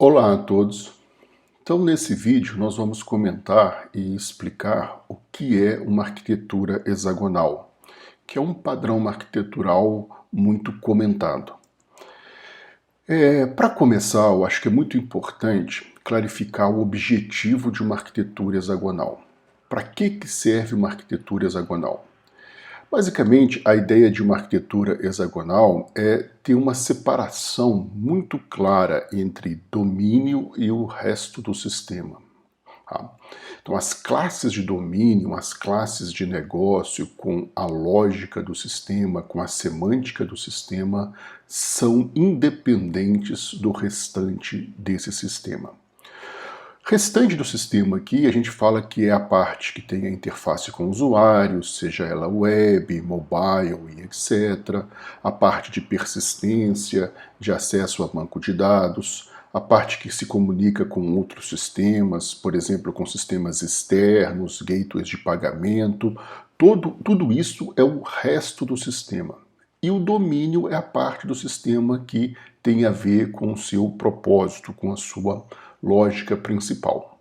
Olá a todos. Então, nesse vídeo, nós vamos comentar e explicar o que é uma arquitetura hexagonal, que é um padrão arquitetural muito comentado. Para começar, eu acho que é muito importante clarificar o objetivo de uma arquitetura hexagonal. Para que serve uma arquitetura hexagonal? Basicamente, a ideia de uma arquitetura hexagonal é ter uma separação muito clara entre domínio e o resto do sistema. Tá? Então, as classes de domínio, as classes de negócio, com a lógica do sistema, com a semântica do sistema, são independentes do restante desse sistema. Restante do sistema aqui, a gente fala que é a parte que tem a interface com o usuário, seja ela web, mobile e etc. A parte de persistência, de acesso a banco de dados, a parte que se comunica com outros sistemas, por exemplo, com sistemas externos, gateways de pagamento. Tudo isso é o resto do sistema. E o domínio é a parte do sistema que tem a ver com o seu propósito, com a sua lógica principal.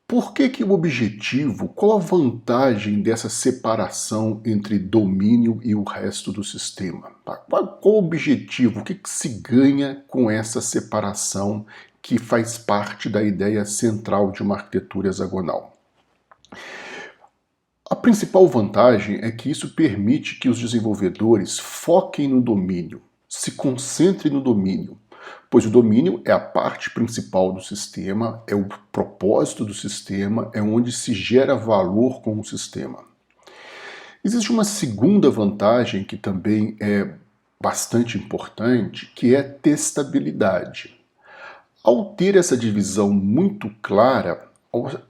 Por que o objetivo, qual a vantagem dessa separação entre domínio e o resto do sistema? Qual o objetivo, o que se ganha com essa separação que faz parte da ideia central de uma arquitetura hexagonal? A principal vantagem é que isso permite que os desenvolvedores foquem no domínio, se concentrem no domínio, pois o domínio é a parte principal do sistema, é o propósito do sistema, é onde se gera valor com o sistema. Existe uma segunda vantagem que também é bastante importante, que é testabilidade. Ao ter essa divisão muito clara,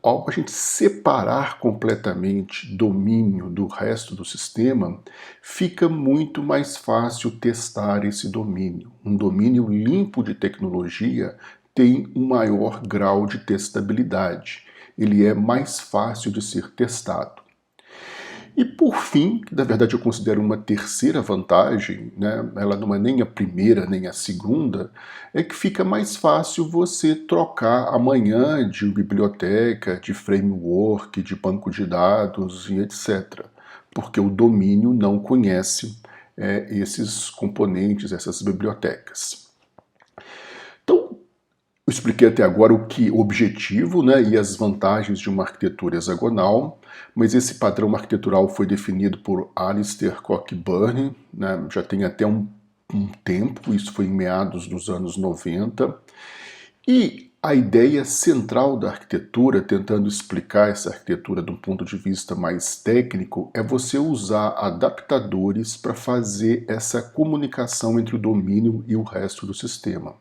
ao a gente separar completamente domínio do resto do sistema, fica muito mais fácil testar esse domínio. Um domínio limpo de tecnologia tem um maior grau de testabilidade. Ele é mais fácil de ser testado. E por fim, que na verdade eu considero uma terceira vantagem, né, ela não é nem a primeira nem a segunda, é que fica mais fácil você trocar amanhã de biblioteca, de framework, de banco de dados e etc. Porque o domínio não conhece esses componentes, essas bibliotecas. Então, eu expliquei até agora o objetivo, né, e as vantagens de uma arquitetura hexagonal, mas esse padrão arquitetural foi definido por Alistair Cockburn, né, já tem até um tempo, isso foi em meados dos anos 90, e a ideia central da arquitetura, tentando explicar essa arquitetura de um ponto de vista mais técnico, é você usar adaptadores para fazer essa comunicação entre o domínio e o resto do sistema.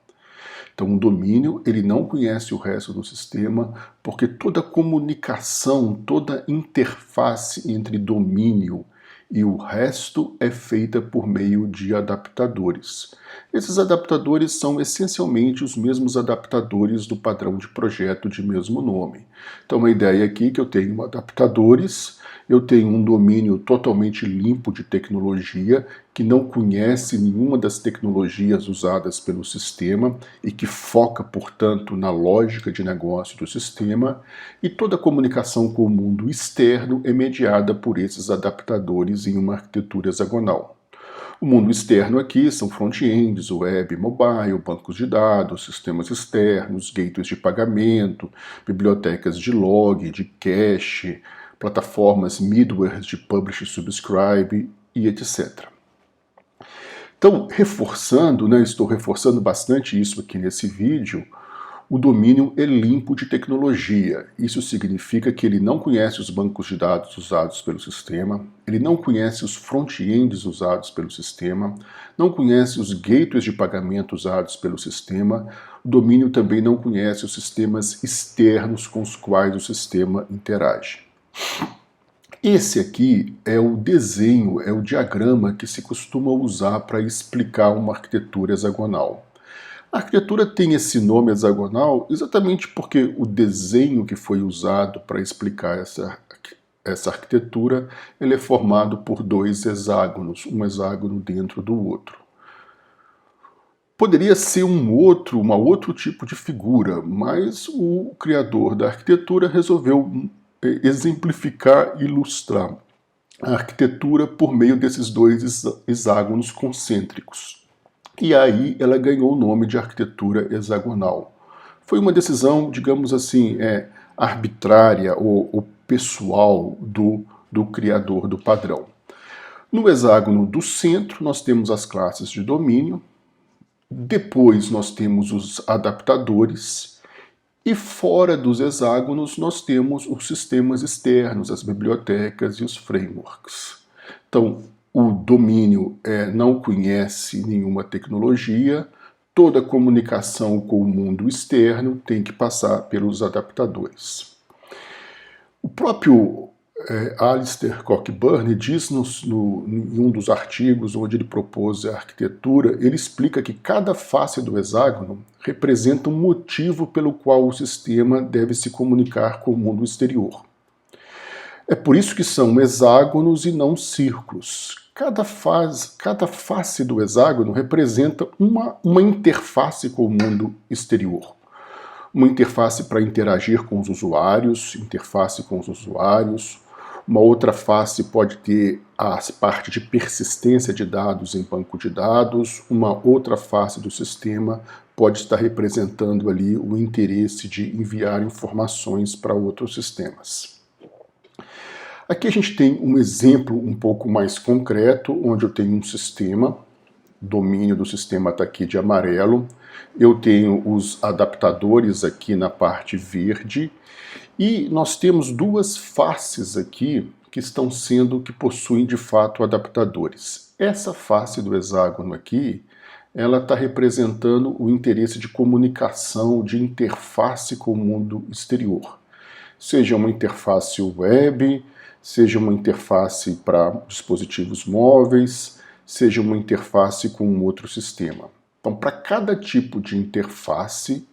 Então, o domínio, ele não conhece o resto do sistema, porque toda comunicação, toda interface entre domínio e o resto é feita por meio de adaptadores. Esses adaptadores são essencialmente os mesmos adaptadores do padrão de projeto de mesmo nome. Então, a ideia aqui é que eu tenho adaptadores, eu tenho um domínio totalmente limpo de tecnologia, que não conhece nenhuma das tecnologias usadas pelo sistema e que foca, portanto, na lógica de negócio do sistema, e toda a comunicação com o mundo externo é mediada por esses adaptadores em uma arquitetura hexagonal. O mundo externo aqui são front-ends, web, mobile, bancos de dados, sistemas externos, gateways de pagamento, bibliotecas de log, de cache, plataformas middlewares de publish e subscribe e etc. Então, reforçando, né, estou reforçando bastante isso aqui nesse vídeo, o domínio é limpo de tecnologia. Isso significa que ele não conhece os bancos de dados usados pelo sistema, ele não conhece os front-ends usados pelo sistema, não conhece os gateways de pagamento usados pelo sistema, o domínio também não conhece os sistemas externos com os quais o sistema interage. Esse aqui é o desenho, é o diagrama que se costuma usar para explicar uma arquitetura hexagonal. A arquitetura tem esse nome hexagonal exatamente porque o desenho que foi usado para explicar essa arquitetura, ele é formado por dois hexágonos, um hexágono dentro do outro. Poderia ser uma outro tipo de figura, mas o criador da arquitetura resolveu exemplificar e ilustrar a arquitetura por meio desses dois hexágonos concêntricos. E aí ela ganhou o nome de arquitetura hexagonal. Foi uma decisão, digamos assim, arbitrária ou pessoal do criador do padrão. No hexágono do centro, nós temos as classes de domínio, depois nós temos os adaptadores, e fora dos hexágonos nós temos os sistemas externos, as bibliotecas e os frameworks. Então, o domínio não conhece nenhuma tecnologia, toda comunicação com o mundo externo tem que passar pelos adaptadores. O próprio Alistair Cockburn diz em um dos artigos onde ele propôs a arquitetura, ele explica que cada face do hexágono representa um motivo pelo qual o sistema deve se comunicar com o mundo exterior. É por isso que são hexágonos e não círculos. Cada face do hexágono representa uma interface com o mundo exterior. Uma interface para interagir com os usuários, Uma outra face pode ter a parte de persistência de dados em banco de dados. Uma outra face do sistema pode estar representando ali o interesse de enviar informações para outros sistemas. Aqui a gente tem um exemplo um pouco mais concreto, onde eu tenho um sistema, o domínio do sistema está aqui de amarelo, eu tenho os adaptadores aqui na parte verde, e nós temos duas faces aqui que possuem de fato adaptadores. Essa face do hexágono aqui, ela está representando o interesse de comunicação, de interface com o mundo exterior. Seja uma interface web, seja uma interface para dispositivos móveis, seja uma interface com um outro sistema. Então, para cada tipo de interface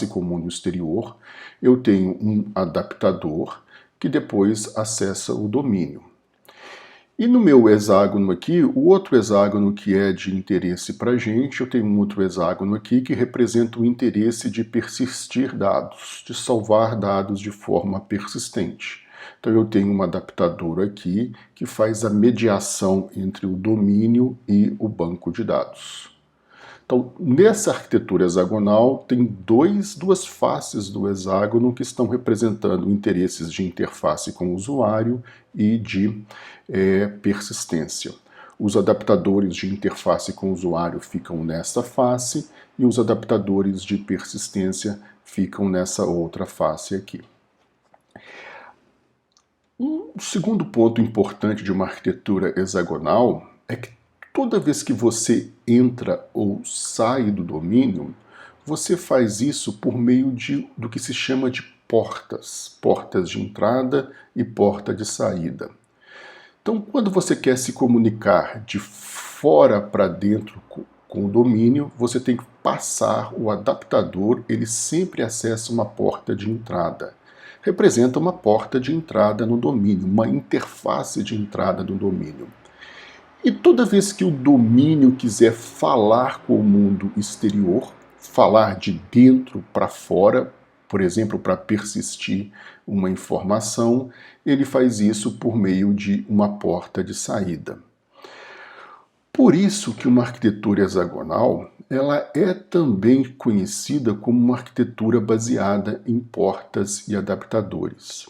com o mundo exterior, eu tenho um adaptador que depois acessa o domínio. E no meu hexágono aqui, o outro hexágono que é de interesse para a gente, eu tenho um outro hexágono aqui que representa o interesse de persistir dados, de salvar dados de forma persistente. Então eu tenho um adaptador aqui que faz a mediação entre o domínio e o banco de dados. Então, nessa arquitetura hexagonal, tem duas faces do hexágono que estão representando interesses de interface com o usuário e de persistência. Os adaptadores de interface com o usuário ficam nessa face e os adaptadores de persistência ficam nessa outra face aqui. Um segundo ponto importante de uma arquitetura hexagonal é que toda vez que você entra ou sai do domínio, você faz isso por meio do que se chama de portas de entrada e porta de saída. Então, quando você quer se comunicar de fora para dentro com o domínio, você tem que passar o adaptador, ele sempre acessa uma porta de entrada. Representa uma porta de entrada no domínio, uma interface de entrada no domínio. E toda vez que o domínio quiser falar com o mundo exterior, falar de dentro para fora, por exemplo, para persistir uma informação, ele faz isso por meio de uma porta de saída. Por isso que uma arquitetura hexagonal, ela é também conhecida como uma arquitetura baseada em portas e adaptadores.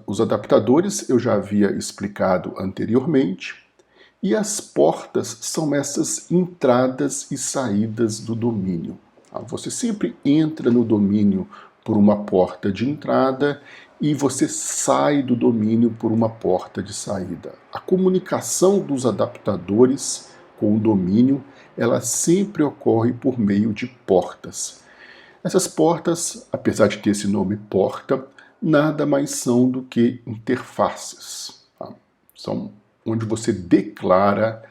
Os adaptadores eu já havia explicado anteriormente, e as portas são essas entradas e saídas do domínio. Você sempre entra no domínio por uma porta de entrada e você sai do domínio por uma porta de saída. A comunicação dos adaptadores com o domínio, ela sempre ocorre por meio de portas. Essas portas, apesar de ter esse nome porta, nada mais são do que interfaces. São onde você declara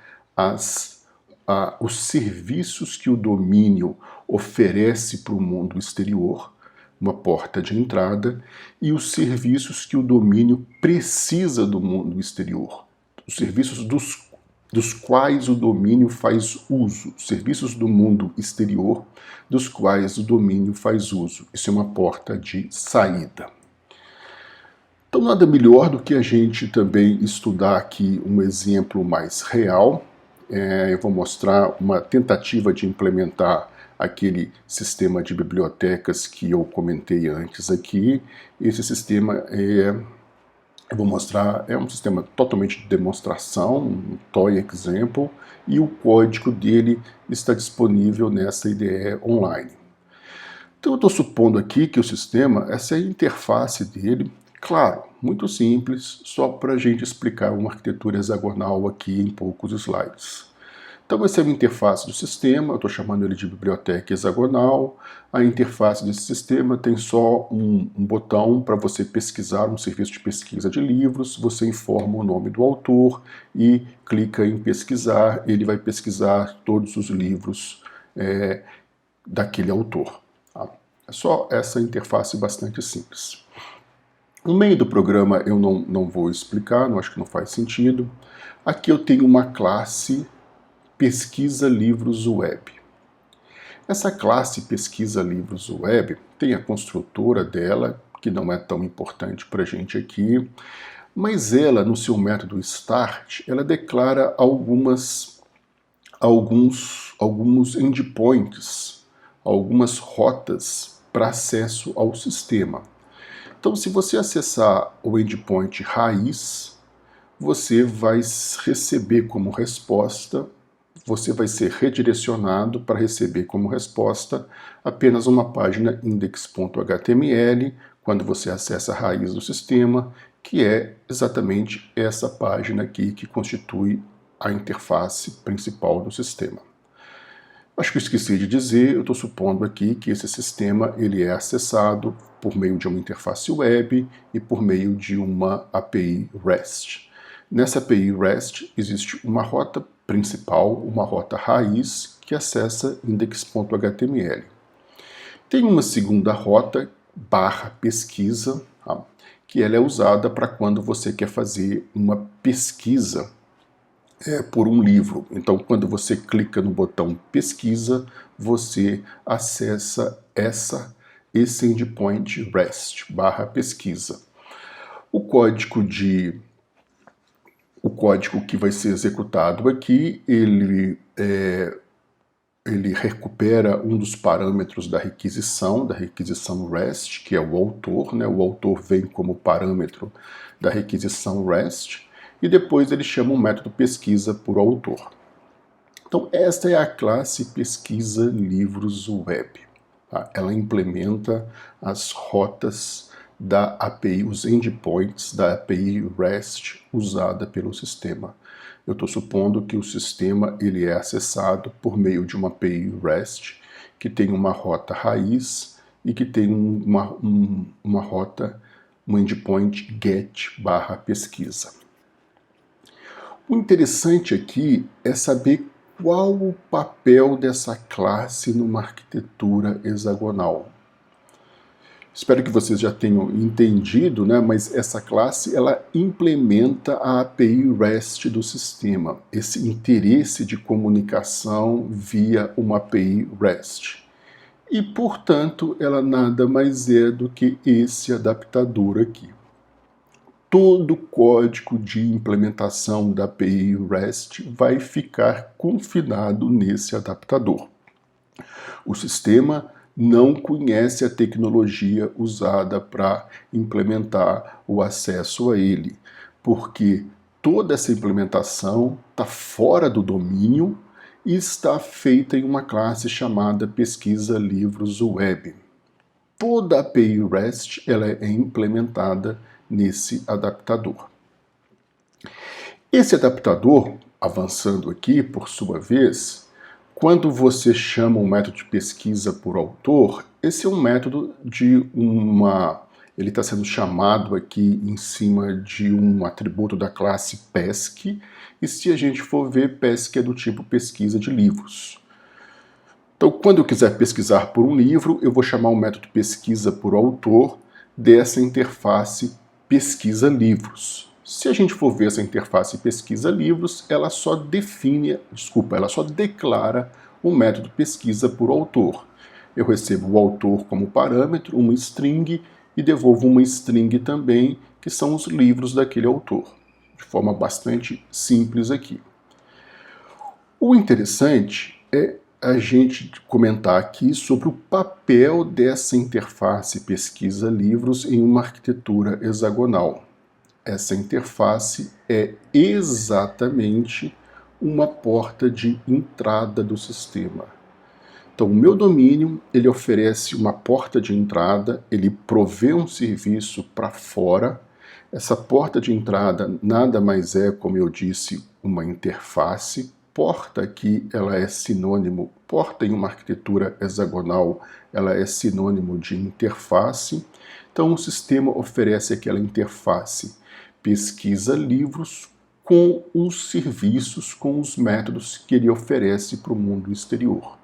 os serviços que o domínio oferece para o mundo exterior, uma porta de entrada, e os serviços que o domínio precisa do mundo exterior, os serviços dos dos quais o domínio faz uso, serviços do mundo exterior, dos quais o domínio faz uso. Isso é uma porta de saída. Então, nada melhor do que a gente também estudar aqui um exemplo mais real. Eu vou mostrar uma tentativa de implementar aquele sistema de bibliotecas que eu comentei antes aqui. Esse sistema eu vou mostrar, é um sistema totalmente de demonstração, um toy example, e o código dele está disponível nessa IDE online. Então eu estou supondo aqui que o sistema, essa é a interface dele, claro, muito simples, só para a gente explicar uma arquitetura hexagonal aqui em poucos slides. Então essa é a interface do sistema, eu estou chamando ele de biblioteca hexagonal. A interface desse sistema tem só um botão para você pesquisar, um serviço de pesquisa de livros, você informa o nome do autor e clica em pesquisar, ele vai pesquisar todos os livros daquele autor. Tá? É só essa interface bastante simples. No meio do programa eu não vou explicar, não acho que não faz sentido. Aqui eu tenho uma classe Pesquisa Livros Web. Essa classe Pesquisa Livros Web tem a construtora dela, que não é tão importante para a gente aqui, mas ela, no seu método start, ela declara alguns endpoints, algumas rotas para acesso ao sistema. Então, se você acessar o endpoint raiz, você vai receber como resposta, você vai ser redirecionado para receber como resposta apenas uma página index.html quando você acessa a raiz do sistema, que é exatamente essa página aqui que constitui a interface principal do sistema. Acho que eu esqueci de dizer, eu estou supondo aqui que esse sistema ele é acessado por meio de uma interface web e por meio de uma API REST. Nessa API REST existe uma rota principal, uma rota raiz, que acessa index.html. Tem uma segunda rota, /pesquisa, tá? Que ela é usada para quando você quer fazer uma pesquisa por um livro. Então, quando você clica no botão pesquisa, você acessa esse endpoint REST, /pesquisa. O código que vai ser executado aqui, ele recupera um dos parâmetros da requisição REST, que é o autor, né? O autor vem como parâmetro da requisição REST, e depois ele chama o método pesquisa por autor. Então, esta é a classe Pesquisa Livros Web. Tá? Ela implementa as rotas da API, os endpoints da API REST usada pelo sistema. Eu estou supondo que o sistema ele é acessado por meio de uma API REST que tem uma rota raiz e que tem uma rota, um endpoint get/pesquisa. O interessante aqui é saber qual o papel dessa classe numa arquitetura hexagonal. Espero que vocês já tenham entendido, né? Mas essa classe ela implementa a API REST do sistema, esse interesse de comunicação via uma API REST. E, portanto, ela nada mais é do que esse adaptador aqui. Todo o código de implementação da API REST vai ficar confinado nesse adaptador. O sistema não conhece a tecnologia usada para implementar o acesso a ele, porque toda essa implementação está fora do domínio e está feita em uma classe chamada Pesquisa Livros Web. Toda a API REST ela é implementada nesse adaptador. Esse adaptador, avançando aqui, por sua vez, quando você chama um método de pesquisa por autor, esse é um método ele está sendo chamado aqui em cima de um atributo da classe PESC, e se a gente for ver, PESC é do tipo pesquisa de livros. Então, quando eu quiser pesquisar por um livro, eu vou chamar o método pesquisa por autor dessa interface pesquisa livros. Se a gente for ver essa interface pesquisa livros, ela só declara o método pesquisa por autor. Eu recebo o autor como parâmetro, uma string, e devolvo uma string também, que são os livros daquele autor. De forma bastante simples aqui. O interessante é a gente comentar aqui sobre o papel dessa interface pesquisa livros em uma arquitetura hexagonal. Essa interface é exatamente uma porta de entrada do sistema. Então, o meu domínio, ele oferece uma porta de entrada, ele provê um serviço para fora. Essa porta de entrada nada mais é, como eu disse, uma interface. Porta aqui, ela é sinônimo, porta em uma arquitetura hexagonal, ela é sinônimo de interface. Então, o sistema oferece aquela interface pesquisa livros com os serviços, com os métodos que ele oferece para o mundo exterior.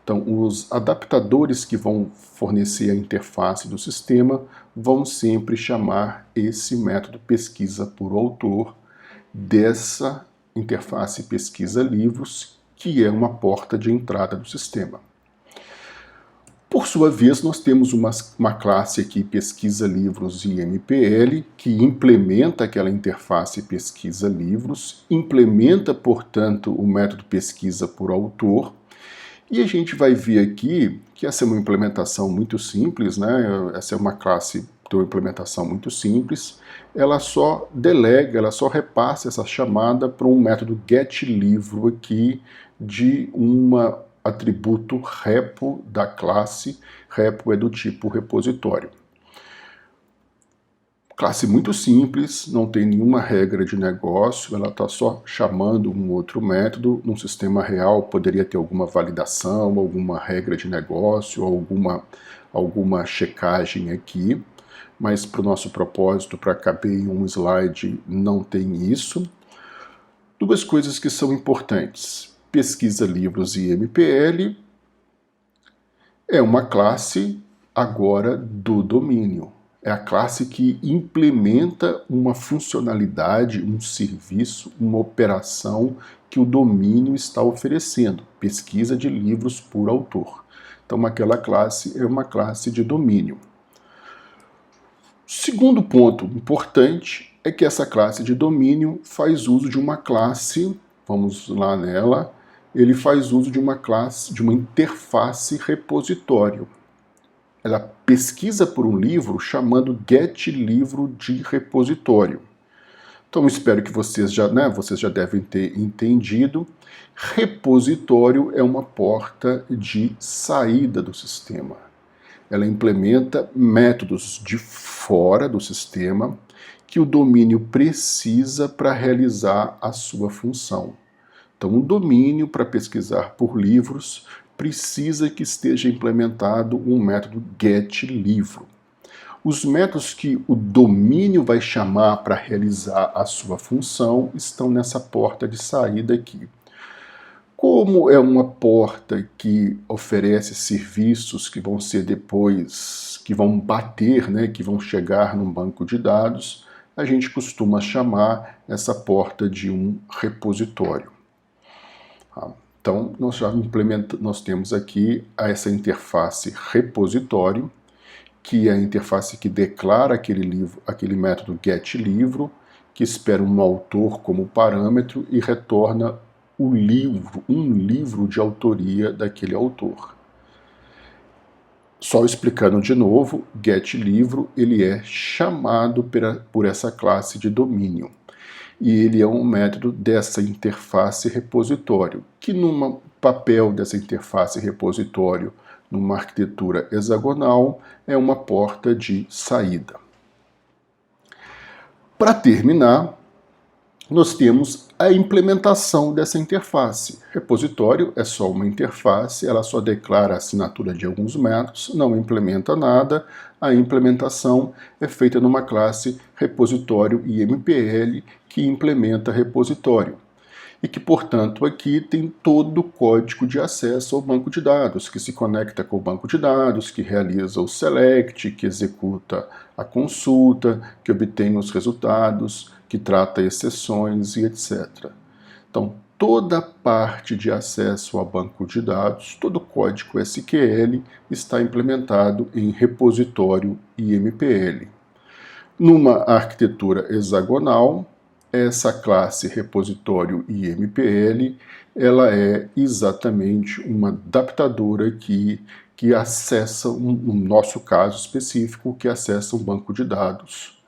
Então, os adaptadores que vão fornecer a interface do sistema vão sempre chamar esse método pesquisa por autor dessa interface pesquisa livros, que é uma porta de entrada do sistema. Por sua vez, nós temos uma classe aqui, pesquisa livros e MPL, que implementa aquela interface pesquisa livros, implementa, portanto, o método pesquisa por autor, e a gente vai ver aqui que essa é uma implementação muito simples, né? Essa é uma classe de uma implementação muito simples, ela só delega, ela só repassa essa chamada para um método getLivro aqui de uma atributo repo da classe. Repo é do tipo repositório. Classe muito simples, não tem nenhuma regra de negócio, ela está só chamando um outro método. Num sistema real poderia ter alguma validação, alguma regra de negócio, alguma checagem aqui, mas para o nosso propósito, para caber em um slide, não tem isso. Duas coisas que são importantes. Pesquisa livros e MPL é uma classe agora do domínio. É a classe que implementa uma funcionalidade, um serviço, uma operação que o domínio está oferecendo. Pesquisa de livros por autor. Então, aquela classe é uma classe de domínio. Segundo ponto importante é que essa classe de domínio faz uso de uma classe, vamos lá nela, ele faz uso de uma classe, de uma interface repositório. Ela pesquisa por um livro chamando getLivro de repositório. Então, espero que vocês já devem ter entendido. Repositório é uma porta de saída do sistema. Ela implementa métodos de fora do sistema que o domínio precisa para realizar a sua função. Então, um domínio para pesquisar por livros precisa que esteja implementado um método getLivro. Os métodos que o domínio vai chamar para realizar a sua função estão nessa porta de saída aqui. Como é uma porta que oferece serviços que vão ser depois, que vão bater, né, que vão chegar num banco de dados, a gente costuma chamar essa porta de um repositório. Então, nós temos aqui essa interface repositório, que é a interface que declara aquele método getLivro, que espera um autor como parâmetro e retorna um livro de autoria daquele autor. Só explicando de novo, getLivro ele é chamado por essa classe de domínio. E ele é um método dessa interface repositório, que no papel dessa interface repositório, numa arquitetura hexagonal, é uma porta de saída. Para terminar, nós temos a implementação dessa interface. Repositório é só uma interface, ela só declara a assinatura de alguns métodos, não implementa nada. A implementação é feita numa classe repositório IMPL que implementa repositório. E que, portanto, aqui tem todo o código de acesso ao banco de dados, que se conecta com o banco de dados, que realiza o select, que executa a consulta, que obtém os resultados, que trata exceções e etc. Então, toda a parte de acesso a banco de dados, todo o código SQL está implementado em repositório IMPL. Numa arquitetura hexagonal, essa classe repositório IMPL, ela é exatamente uma adaptadora que acessa, no nosso caso específico, que acessa um banco de dados,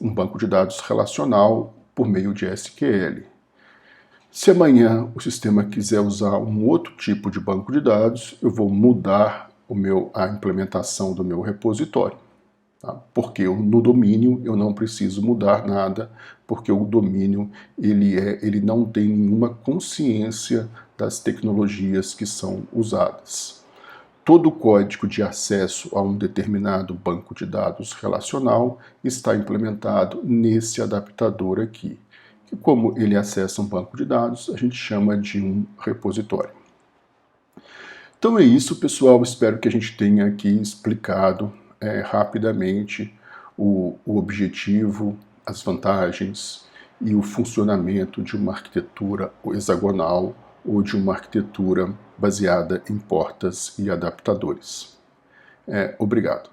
um banco de dados relacional por meio de SQL. Se amanhã o sistema quiser usar um outro tipo de banco de dados, eu vou mudar a implementação do meu repositório. Tá? Porque no domínio eu não preciso mudar nada, porque o domínio ele não tem nenhuma consciência das tecnologias que são usadas. Todo o código de acesso a um determinado banco de dados relacional está implementado nesse adaptador aqui, que como ele acessa um banco de dados, a gente chama de um repositório. Então é isso, pessoal. Espero que a gente tenha aqui explicado rapidamente o objetivo, as vantagens e o funcionamento de uma arquitetura hexagonal ou de uma arquitetura baseada em portas e adaptadores. Obrigado.